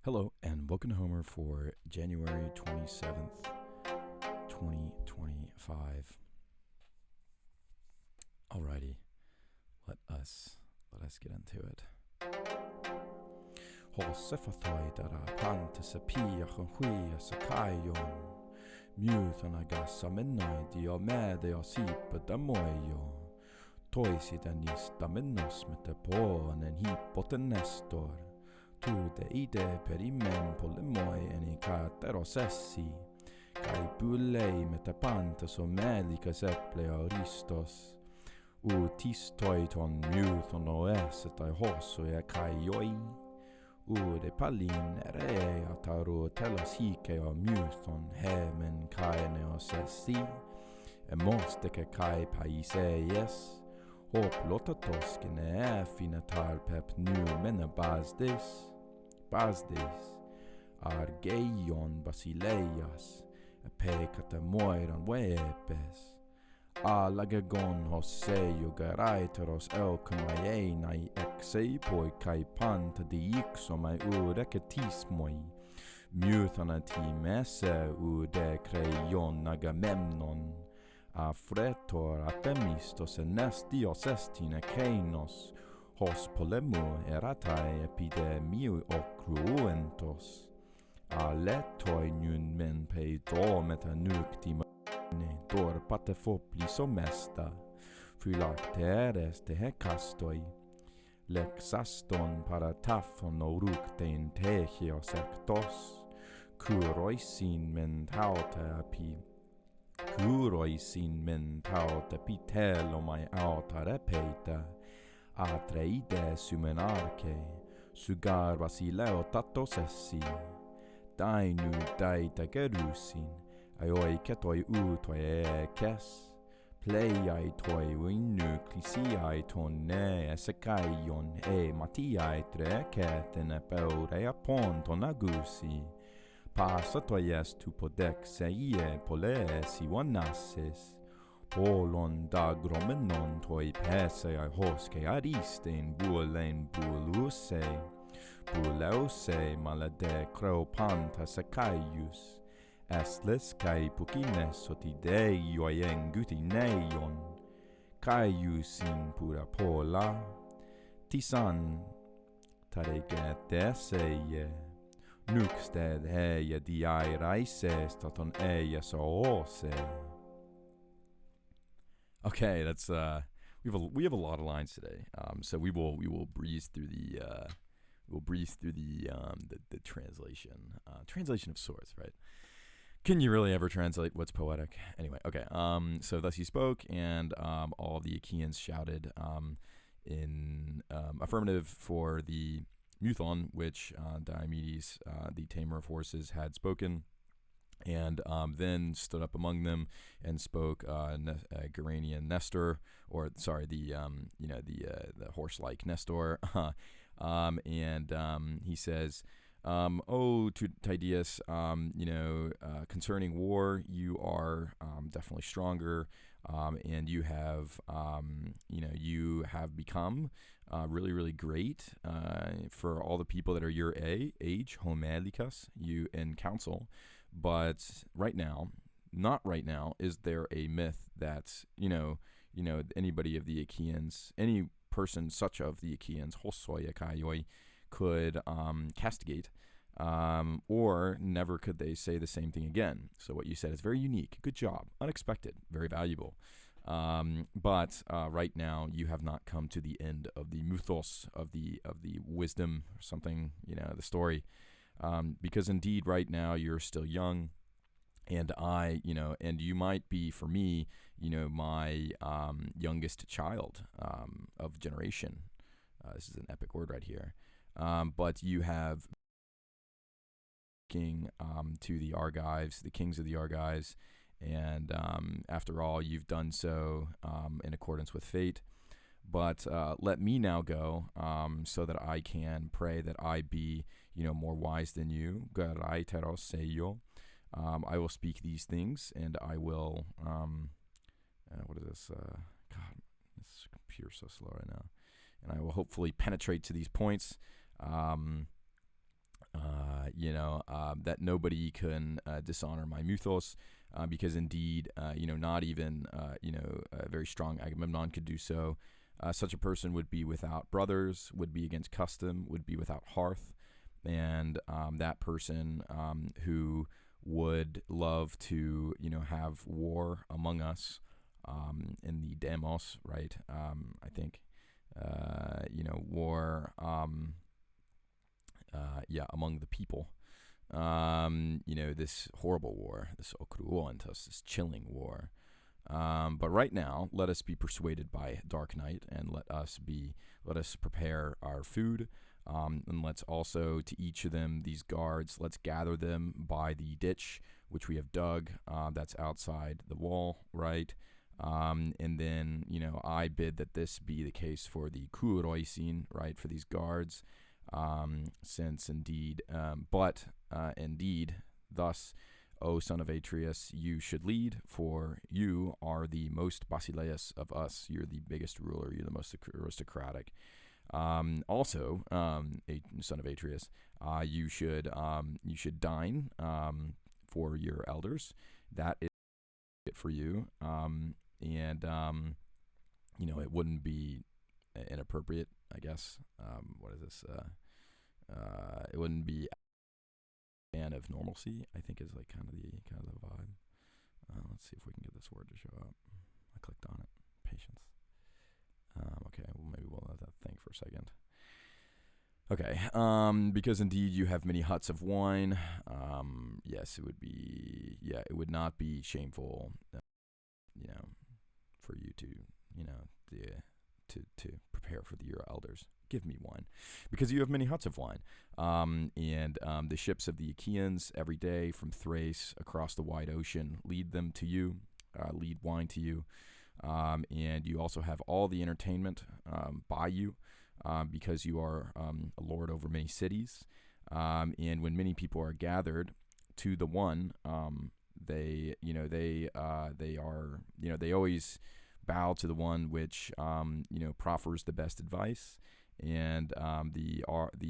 Hello, and welcome to Homer for January 27th, 2025. Alrighty, let us get into it. Hosefathoi dara pranta sapia chunhuia sakaion. Muthanaga saminoi dio medeo sipa damoio. Toisi danis daminos metapon en hipotenestor. Tu de ide perimen polemoi en caterosessi. Kai bulei metapanta somelica seple aristos. Tistoi ton muthon oesetai hoso e kaioi. De palin ere ataru telos hike o muthon hemen kaine osessi. E mosteke kai paiseies. Hop lotatoskene finatar pep nu mena basdes. Basdes, argeion basileias, epe katamoiran wepes. Lagagon hoseio garaiteros elkamaenai exei poi kai panta diixomai ureketismoi. Muthanati messe de creion agamemnon. Afretor atemistos enestios estine keinos. Hos polemu eratae epidemiu ocruentos. Letoi nun men pei do metanuktima dor patefopli somesta. Phylacteres te hekastoi. Lexaston paratafon oruktein techios ectos. Kuroisin men tauta api. Kuroisin men tauta pitelomai autare peita. Atreide sumenarche, sugar basileo tatosessi. Dainu daita gerusin, aioi ketoi utoi kes. Pleiai toi uinu clisiai tonne esekaion matiai treketen epeure apon tonagusi. Passa toies tu podek seie pole si wanasses. Polon da gromenon toi pese ai hoske aristen bulen buluse. Buleuse malade creopanta secaius. Esles kai pukines otidei oien gutineion. Caiusin pura pola. Tisan taregeteseye. Nuksted heie diai raises taton eie soose. Okay, that's we have a lot of lines today. So we will breeze through the translation. Translation of sorts, right? Can you really ever translate what's poetic? Anyway, okay. So thus he spoke, and all the Achaeans shouted in affirmative for the Muthon, which Diomedes, the tamer of horses, had spoken. And then stood up among them and spoke Geranian Nestor, or sorry, the horse-like Nestor, and he says, to Tydeus, concerning war, you are definitely stronger, and you have become really, really great for all the people that are your age, homelikas, you in council. But not right now, is there a myth that, anybody of the Achaeans, any person such of the Achaeans, hosoia kaioi, could castigate, or never could they say the same thing again. So what you said is very unique. Good job. Unexpected. Very valuable. But right now you have not come to the end of the mythos of the wisdom or something, the story. Because indeed right now you're still young, and and you might be, for me, my youngest child of generation. This is an epic word right here. But you have king to the Argives, the kings of the Argives, and after all, you've done so in accordance with fate. But let me now go, so that I can pray that I be, more wise than you. I will speak these things, and I will. What is this? God, this computer's so slow right now. And I will hopefully penetrate to these points. that nobody can dishonor my mythos, because indeed, not even, a very strong Agamemnon could do so. Such a person would be without brothers, would be against custom, would be without hearth, and that person who would love to, have war among us, in the demos, right? I think, war, among the people. This horrible war, this okruoantos, this chilling war. But right now, let us be persuaded by dark night, and let us prepare our food, and let's also, to each of them, these guards, let's gather them by the ditch which we have dug, that's outside the wall, right? And then, I bid that this be the case for the kuroisin, right, for these guards, since indeed, indeed, thus, O son of Atreus, you should lead, for you are the most basileus of us. You're the biggest ruler. You're the most aristocratic. Also, son of Atreus, you should dine for your elders. That is it for you. It wouldn't be inappropriate, I guess. What is this? It wouldn't be fan of normalcy, I think, is like kind of the vibe. Let's see if we can get this word to show up. I clicked on it. Patience. Okay, well, maybe we'll let that think for a second. Okay, because indeed you have many huts of wine. Yes, it would not be shameful, for you to, to prepare for your elders. Give me wine, because you have many huts of wine. And the ships of the Achaeans every day from Thrace across the wide ocean lead wine to you. And you also have all the entertainment by you, because you are a lord over many cities. And when many people are gathered to the one, they always bow to the one which proffers the best advice. And the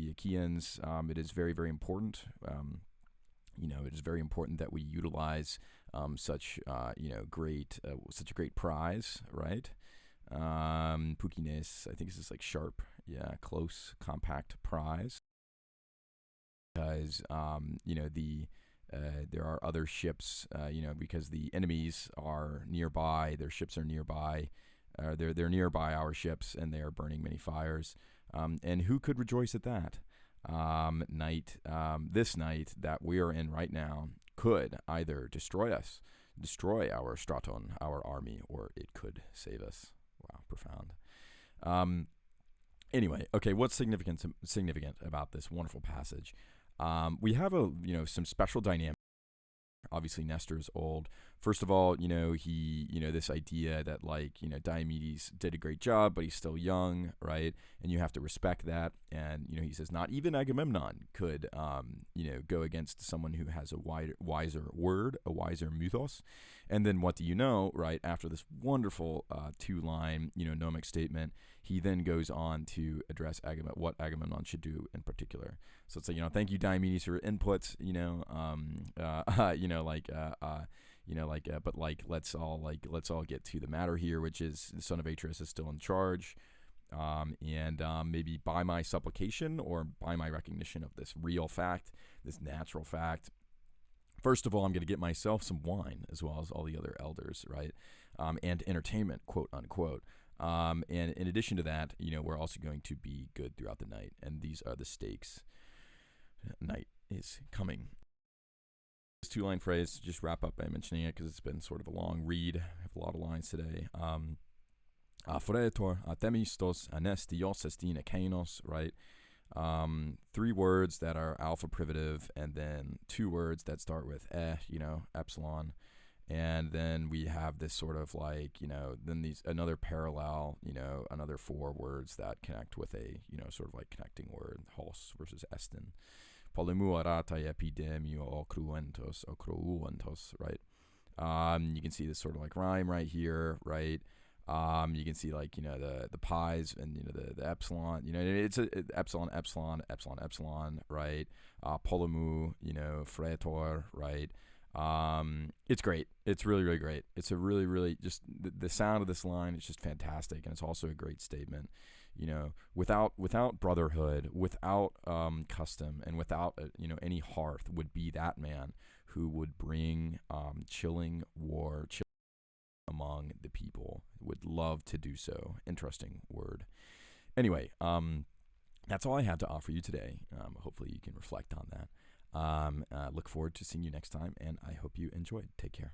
Achaeans, it is very, very important. It is very important that we utilize such a great prize, right? Pukines, I think this is like sharp, close, compact prize. Because there are other ships, because the enemies are nearby, their ships are nearby. They're nearby our ships, and they are burning many fires. And who could rejoice at that? This night that we are in right now could either destroy our straton, our army, or it could save us. Wow, profound. Anyway, okay, what's significant about this wonderful passage? We have some special dynamics. Obviously, Nestor is old. First of all, this idea that Diomedes did a great job, but he's still young, right? And you have to respect that. And, he says not even Agamemnon could, go against someone who has a wiser word, a wiser mythos. And then what do you know, right? After this wonderful 2-line, gnomic statement, he then goes on to address what Agamemnon should do in particular. So it's like, thank you, Diomedes, for your input, but let's all get to the matter here, which is the son of Atreus is still in charge. And maybe by my supplication or by my recognition of this real fact, this natural fact, first of all, I'm going to get myself some wine as well as all the other elders, right? And entertainment, quote unquote. And in addition to that, we're also going to be good throughout the night. And these are the stakes. Night is coming. This 2-line phrase, just wrap up by mentioning it because it's been sort of a long read. I have a lot of lines today. Aphoretor, athemistos, anestios, estina kainos, right? 3 words that are alpha privative, and then 2 words that start with epsilon. And then we have this sort of then another parallel, another 4 words that connect with a, sort of like connecting word, hos versus estin. Polymuaratai epidemio okruentos, right? You can see this sort of like rhyme right here, right? You can see like the pies and the epsilon. It's epsilon epsilon epsilon epsilon, right? Polomu, Freator, right? It's great. It's really really great. It's a really really just the sound of this line is just fantastic, and it's also a great statement. Without brotherhood, without custom, and without any hearth would be that man who would bring chilling war among the people. Would love to do so. Interesting word. Anyway, that's all I had to offer you today. Hopefully you can reflect on that. Look forward to seeing you next time, and I hope you enjoyed. Take care.